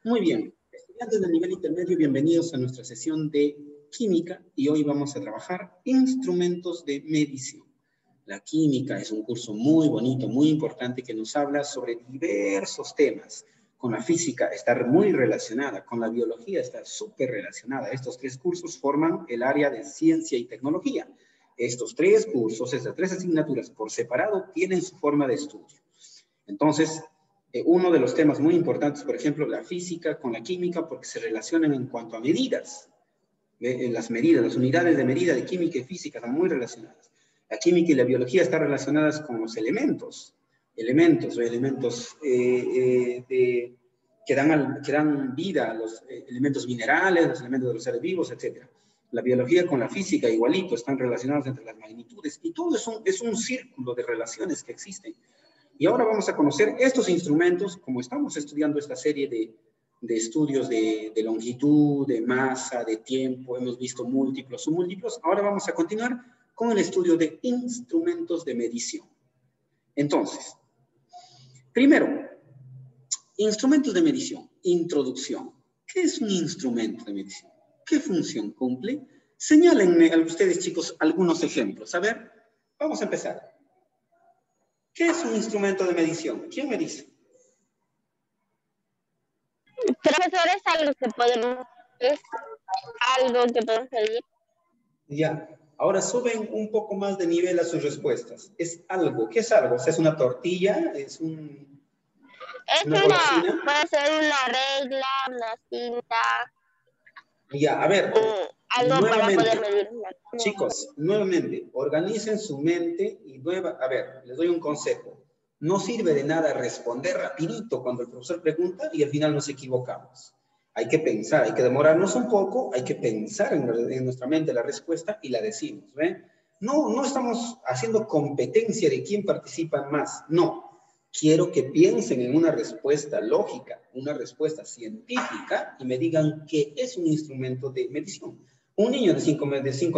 Muy bien, estudiantes del nivel intermedio, bienvenidos a nuestra sesión de química y hoy vamos a trabajar instrumentos de medición. La química es un curso muy bonito, muy importante que nos habla sobre diversos temas. Con la física está muy relacionada, con la biología está súper relacionada. Estos tres cursos forman el área de ciencia y tecnología. Estos tres cursos, estas tres asignaturas por separado, tienen su forma de estudio. Entonces, uno de los temas muy importantes, por ejemplo, la física con la química, porque se relacionan en cuanto a medidas. Las medidas, las unidades de medida de química y física están muy relacionadas. La química y la biología están relacionadas con los elementos que dan vida a los elementos minerales, los elementos de los seres vivos, etc. La biología con la física igualito, están relacionados entre las magnitudes, y todo es un círculo de relaciones que existen. Y ahora vamos a conocer estos instrumentos, como estamos estudiando esta serie de estudios de longitud, de masa, de tiempo, hemos visto múltiplos, submúltiplos. Ahora vamos a continuar con el estudio de instrumentos de medición. Entonces, primero, instrumentos de medición, introducción. ¿Qué es un instrumento de medición? ¿Qué función cumple? Señálenme a ustedes, chicos, algunos ejemplos. A ver, vamos a empezar. ¿Qué es un instrumento de medición? ¿Quién me dice? Profesor, es algo que podemos medir. Ya, ahora suben un poco más de nivel a sus respuestas. Es algo, ¿qué es algo? O sea, ¿es una tortilla? ¿Es una golosina? Puede ser una regla, una cinta. Ya, a ver, Algo nuevamente, para poder medir. chicos, nuevamente, organicen su mente y a ver, les doy un consejo. No sirve de nada responder rapidito cuando el profesor pregunta y al final nos equivocamos. Hay que pensar, hay que demorarnos un poco, hay que pensar en nuestra mente la respuesta y la decimos, ¿ve? No estamos haciendo competencia de quién participa más, no. Quiero que piensen en una respuesta lógica, una respuesta científica y me digan qué es un instrumento de medición. Un niño de 5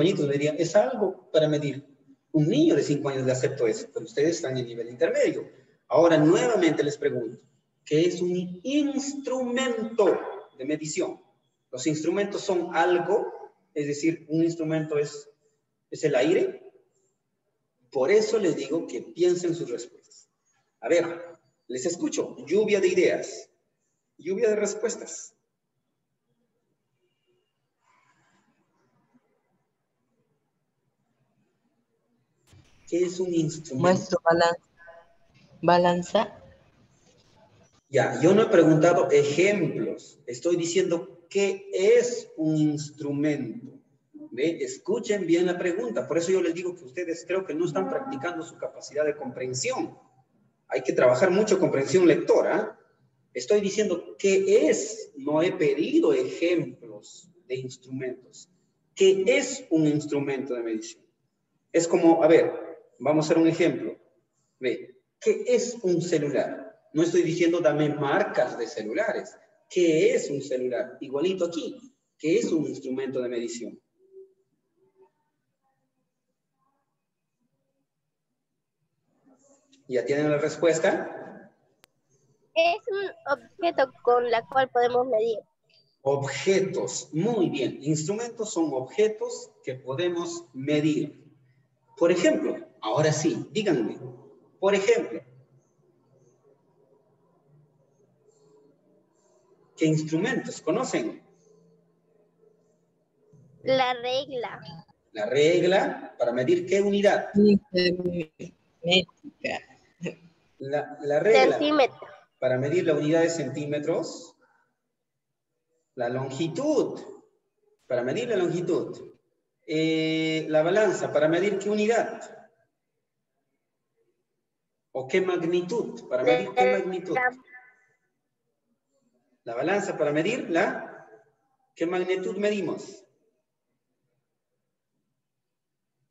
añitos me diría, es algo para medir. Un niño de 5 años le acepto eso, pero ustedes están en nivel intermedio. Ahora nuevamente les pregunto, ¿qué es un instrumento de medición? Los instrumentos son algo, es decir, un instrumento es el aire. Por eso les digo que piensen sus respuestas. A ver, les escucho. Lluvia de ideas. Lluvia de respuestas. ¿Qué es un instrumento? Maestro, balanza. Ya, yo no he preguntado ejemplos. Estoy diciendo qué es un instrumento. ¿Ve? Escuchen bien la pregunta. Por eso yo les digo que ustedes creo que no están practicando su capacidad de comprensión. Hay que trabajar mucho comprensión lectora. Estoy diciendo qué es. No he pedido ejemplos de instrumentos. ¿Qué es un instrumento de medición? Es como, a ver, vamos a hacer un ejemplo. Ve, ¿qué es un celular? No estoy diciendo dame marcas de celulares. ¿Qué es un celular? Igualito aquí. ¿Qué es un instrumento de medición? ¿Ya tienen la respuesta? Es un objeto con la cual podemos medir. Objetos. Muy bien. Instrumentos son objetos que podemos medir. Por ejemplo, ahora sí, díganme. Por ejemplo, ¿qué instrumentos conocen? La regla. La regla, ¿para medir qué unidad? La regla, Centímetro. para medir la unidad de centímetros. La longitud, para medir la longitud. La balanza, para medir qué unidad. ¿O qué magnitud? Para medir qué magnitud. La balanza, para medir ¿qué magnitud medimos?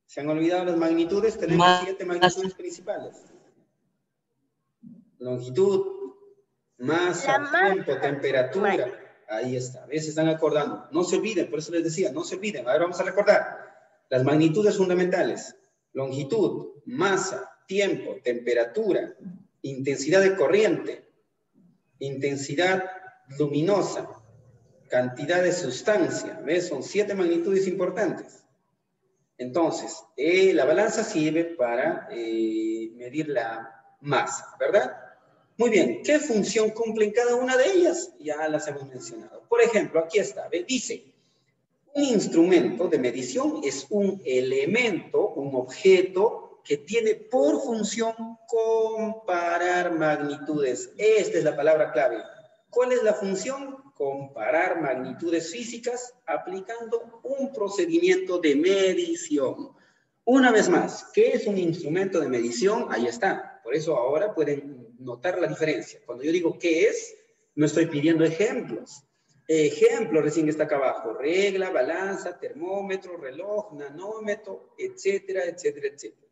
¿Se han olvidado las magnitudes? Tenemos 7 magnitudes principales. Longitud, masa, tiempo, temperatura. Ahí está. A veces están acordando. No se olviden, por eso les decía, no se olviden. Ahora vamos a recordar. Las magnitudes fundamentales. Longitud, masa, tiempo, temperatura, intensidad de corriente, intensidad luminosa, cantidad de sustancia, ¿ves? Son 7 magnitudes importantes. Entonces, la balanza sirve para medir la masa, ¿verdad? Muy bien, ¿qué función cumplen cada una de ellas? Ya las hemos mencionado. Por ejemplo, aquí está, ¿ve? Dice, un instrumento de medición es un elemento, un objeto que tiene por función comparar magnitudes. Esta es la palabra clave. ¿Cuál es la función? Comparar magnitudes físicas aplicando un procedimiento de medición. Una vez más, ¿qué es un instrumento de medición? Ahí está. Por eso ahora pueden notar la diferencia. Cuando yo digo ¿qué es? No estoy pidiendo ejemplos. Ejemplo recién está acá abajo. Regla, balanza, termómetro, reloj, nanómetro, etcétera, etcétera, etcétera.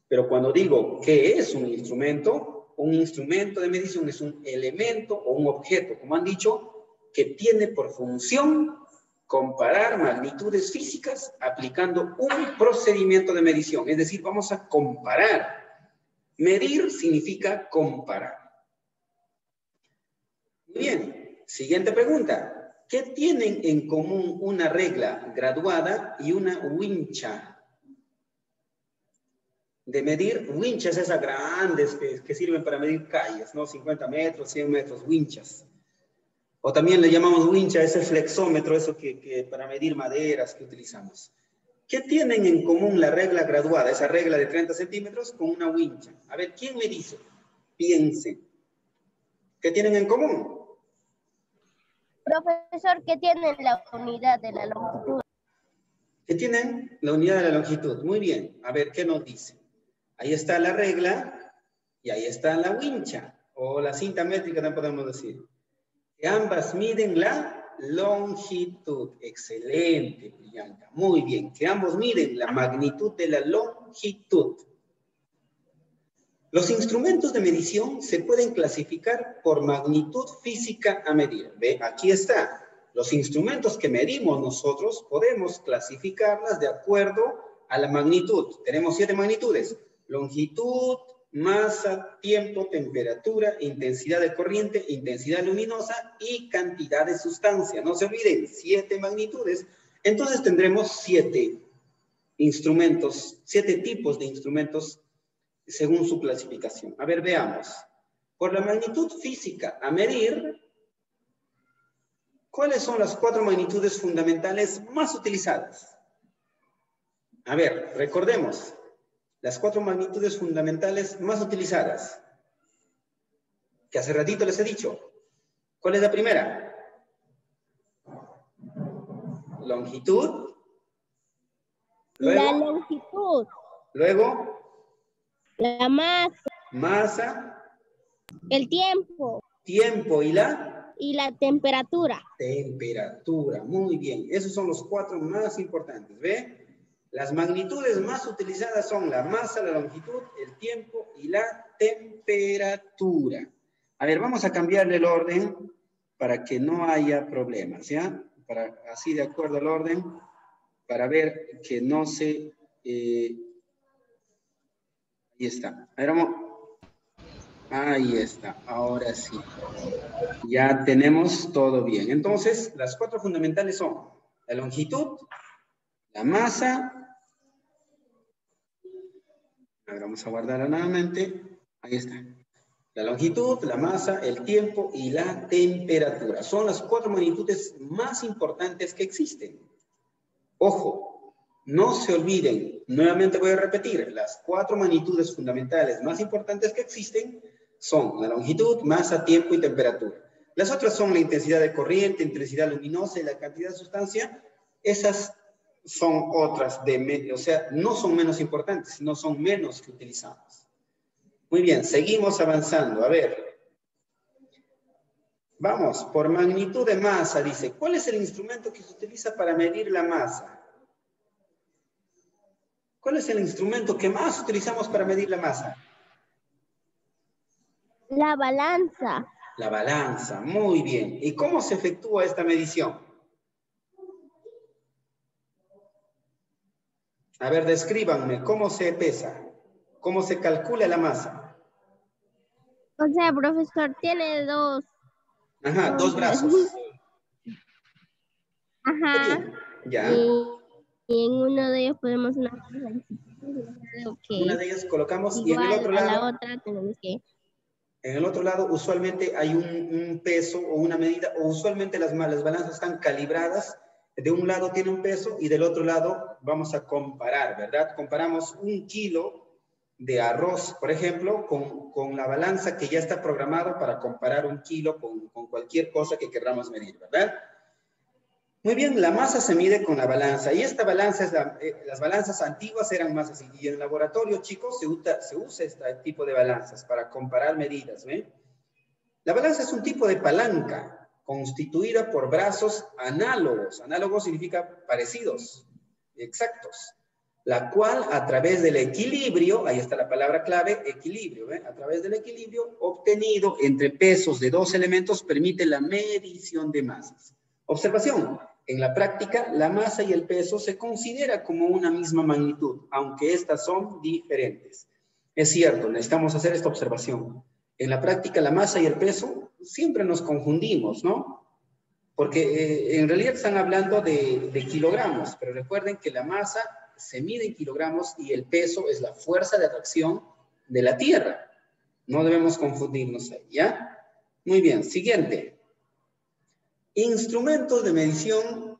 Pero cuando digo ¿qué es un instrumento? Un instrumento de medición es un elemento o un objeto, como han dicho, que tiene por función comparar magnitudes físicas aplicando un procedimiento de medición. Es decir, vamos a comparar. Medir significa comparar. Muy bien, siguiente pregunta. ¿Qué tienen en común una regla graduada y una wincha? De medir, winchas esas grandes que sirven para medir calles, ¿no? 50 metros, 100 metros, winchas. O también le llamamos wincha, ese flexómetro, eso que para medir maderas que utilizamos. ¿Qué tienen en común la regla graduada, esa regla de 30 centímetros, con una wincha? A ver, ¿quién me dice? Piensen. ¿Qué tienen en común? Profesor, ¿qué tiene la unidad de la longitud? ¿Qué tienen? La unidad de la longitud. Muy bien. A ver, ¿qué nos dice? Ahí está la regla y ahí está la wincha, o la cinta métrica también podemos decir. Que ambas miden la longitud. Excelente, Priyanka. Muy bien. Que ambos miden la magnitud de la longitud. Los instrumentos de medición se pueden clasificar por magnitud física a medir. Ve, aquí está. Los instrumentos que medimos nosotros podemos clasificarlas de acuerdo a la magnitud. Tenemos 7 magnitudes. Longitud, masa, tiempo, temperatura, intensidad de corriente, intensidad luminosa y cantidad de sustancia. No se olviden, 7 magnitudes. Entonces tendremos 7 instrumentos, 7 tipos de instrumentos según su clasificación. A ver, veamos. Por la magnitud física a medir, ¿cuáles son las 4 magnitudes fundamentales más utilizadas? A ver, recordemos. Las 4 magnitudes fundamentales más utilizadas, que hace ratito les he dicho. ¿Cuál es la primera? Longitud. Luego, La longitud. Luego. La masa. Masa. El tiempo. Tiempo y la. Y la temperatura. Temperatura, muy bien. Esos son los 4 más importantes, ¿ve? Las magnitudes más utilizadas son la masa, la longitud, el tiempo y la temperatura. A ver, vamos a cambiarle el orden para que no haya problemas, ¿ya? Así de acuerdo al orden, para ver que no se... ahí está. A ver, vamos. Ahí está, ahora sí. Ya tenemos todo bien. Entonces, las 4 fundamentales son la longitud, la masa. Ahora vamos a guardarla nuevamente. Ahí está. La longitud, la masa, el tiempo y la temperatura. Son las 4 magnitudes más importantes que existen. Ojo, no se olviden. Nuevamente voy a repetir. Las 4 magnitudes fundamentales más importantes que existen son la longitud, masa, tiempo y temperatura. Las otras son la intensidad de corriente, intensidad luminosa y la cantidad de sustancia. Esas son otras, o sea, no son menos importantes, sino son menos que utilizamos. Muy bien, seguimos avanzando. A ver. Vamos, por magnitud de masa, dice. ¿Cuál es el instrumento que se utiliza para medir la masa? ¿Cuál es el instrumento que más utilizamos para medir la masa? La balanza. La balanza, muy bien. ¿Y cómo se efectúa esta medición? A ver, descríbanme, ¿cómo se pesa? ¿Cómo se calcula la masa? O sea, profesor, tiene dos Ajá, dos brazos. Ajá. Ya. Y en uno de ellos ponemos una Una de ellas colocamos y en el igual otro a lado, la otra tenemos que... en el otro lado usualmente hay un peso o una medida, o usualmente las balanzas están calibradas. De un lado tiene un peso y del otro lado vamos a comparar, ¿verdad? Comparamos 1 kilo de arroz, por ejemplo, con la balanza que ya está programado para comparar 1 kilo con cualquier cosa que queramos medir, ¿verdad? Muy bien, la masa se mide con la balanza y esta balanza es las balanzas antiguas eran más así y en el laboratorio, chicos, se usa este tipo de balanzas para comparar medidas, ¿ven? La balanza es un tipo de palanca constituida por brazos análogos. Análogos significa parecidos, exactos. La cual a través del equilibrio, ahí está la palabra clave, equilibrio, ¿ven? A través del equilibrio obtenido entre pesos de dos elementos permite la medición de masas. Observación, en la práctica la masa y el peso se considera como una misma magnitud, aunque estas son diferentes. Es cierto, necesitamos hacer esta observación. En la práctica la masa y el peso siempre nos confundimos, ¿no? Porque en realidad están hablando de kilogramos, pero recuerden que la masa se mide en kilogramos y el peso es la fuerza de atracción de la Tierra. No debemos confundirnos ahí, ¿ya? Muy bien, siguiente. Instrumentos de medición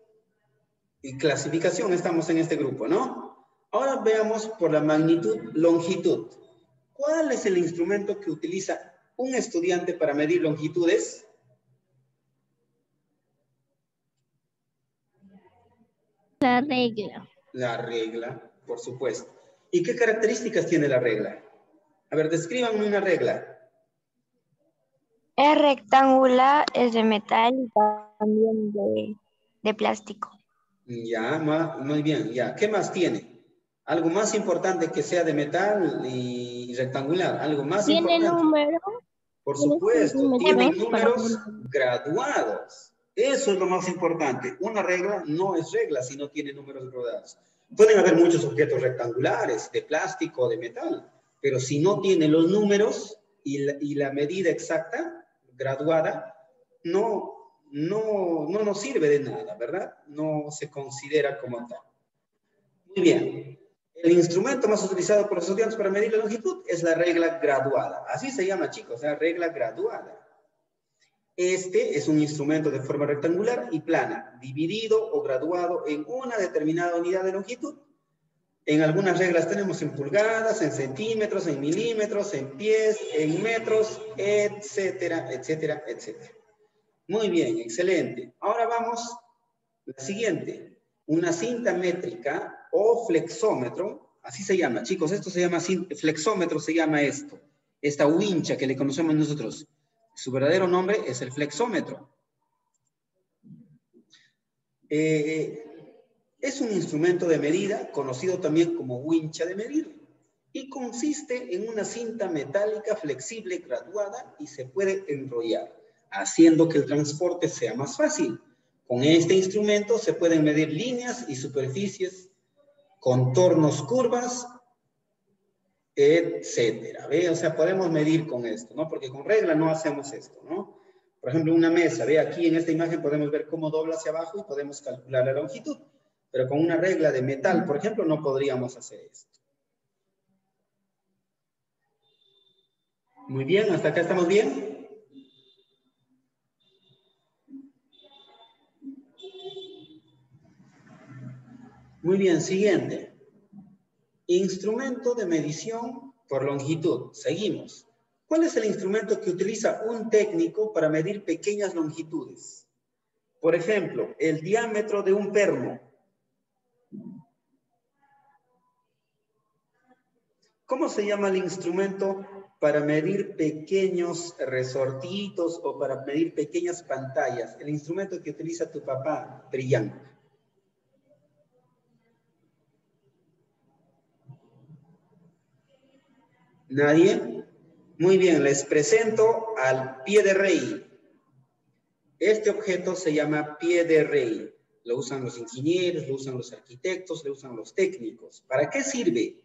y clasificación, estamos en este grupo, ¿no? Ahora veamos por la magnitud, longitud. ¿Cuál es el instrumento que utiliza un estudiante para medir longitudes? La regla. La regla, por supuesto. ¿Y qué características tiene la regla? A ver, descríbanme una regla. Es rectangular, es de metal y también de plástico. Ya, muy bien, ya. ¿Qué más tiene? Algo más importante que sea de metal y rectangular. Algo más ¿Tiene importante. número? Por supuesto, tiene números Para... graduados. Eso es lo más importante. Una regla no es regla si no tiene números graduados. Pueden haber muchos objetos rectangulares, de plástico o de metal, pero si no tiene los números y la medida exacta, graduada, no nos sirve de nada, ¿verdad? No se considera como tal. Muy bien. El instrumento más utilizado por los estudiantes para medir la longitud es la regla graduada. Así se llama, chicos, la regla graduada. Este es un instrumento de forma rectangular y plana, dividido o graduado en una determinada unidad de longitud. En algunas reglas tenemos en pulgadas, en centímetros, en milímetros, en pies, en metros, etcétera, etcétera, etcétera. Muy bien, excelente. Ahora vamos a la siguiente. Una cinta métrica o flexómetro, así se llama, chicos, esto se llama flexómetro, se llama esto. Esta wincha que le conocemos nosotros. Su verdadero nombre es el flexómetro. Es un instrumento de medida, conocido también como wincha de medir, y consiste en una cinta metálica flexible graduada y se puede enrollar, haciendo que el transporte sea más fácil. Con este instrumento se pueden medir líneas y superficies, contornos, curvas, etcétera. ¿Ve? O sea, podemos medir con esto, ¿no? Porque con regla no hacemos esto, ¿no? Por ejemplo, una mesa, ve aquí en esta imagen podemos ver cómo dobla hacia abajo y podemos calcular la longitud. Pero con una regla de metal, por ejemplo, no podríamos hacer esto. Muy bien, ¿hasta acá estamos bien? Muy bien, siguiente. Instrumento de medición por longitud. Seguimos. ¿Cuál es el instrumento que utiliza un técnico para medir pequeñas longitudes? Por ejemplo, el diámetro de un perno. ¿Cómo se llama el instrumento para medir pequeños resortitos o para medir pequeñas pantallas? El instrumento que utiliza tu papá, brillante. ¿Nadie? Muy bien, les presento al pie de rey. Este objeto se llama pie de rey. Lo usan los ingenieros, lo usan los arquitectos, lo usan los técnicos. ¿Para qué sirve?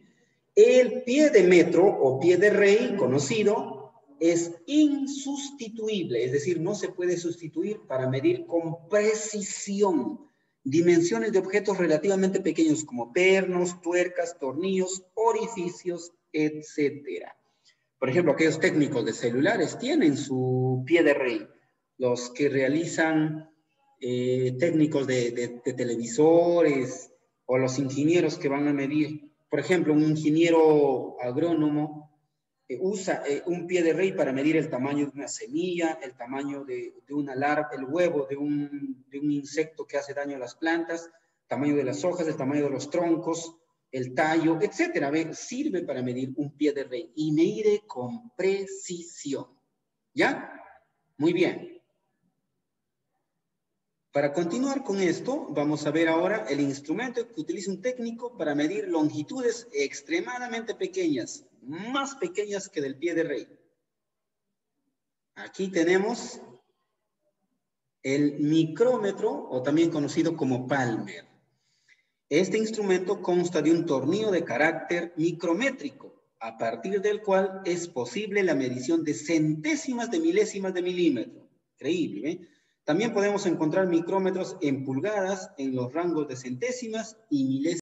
El pie de metro o pie de rey, conocido, es insustituible, es decir, no se puede sustituir para medir con precisión dimensiones de objetos relativamente pequeños como pernos, tuercas, tornillos, orificios, etc. Por ejemplo, aquellos técnicos de celulares tienen su pie de rey. Los que realizan técnicos de televisores o los ingenieros que van a medir. Por ejemplo, un ingeniero agrónomo usa un pie de rey para medir el tamaño de una semilla, el tamaño de una larva, el huevo de un insecto que hace daño a las plantas, tamaño de las hojas, el tamaño de los troncos, el tallo, etcétera. Sirve para medir un pie de rey y mide con precisión. ¿Ya? Muy bien. Para continuar con esto, vamos a ver ahora el instrumento que utiliza un técnico para medir longitudes extremadamente pequeñas, más pequeñas que del pie de rey. Aquí tenemos el micrómetro, o también conocido como Palmer. Este instrumento consta de un tornillo de carácter micrométrico, a partir del cual es posible la medición de centésimas de milésimas de milímetro. Increíble, ¿eh? También podemos encontrar micrómetros en pulgadas en los rangos de centésimas y milésimas.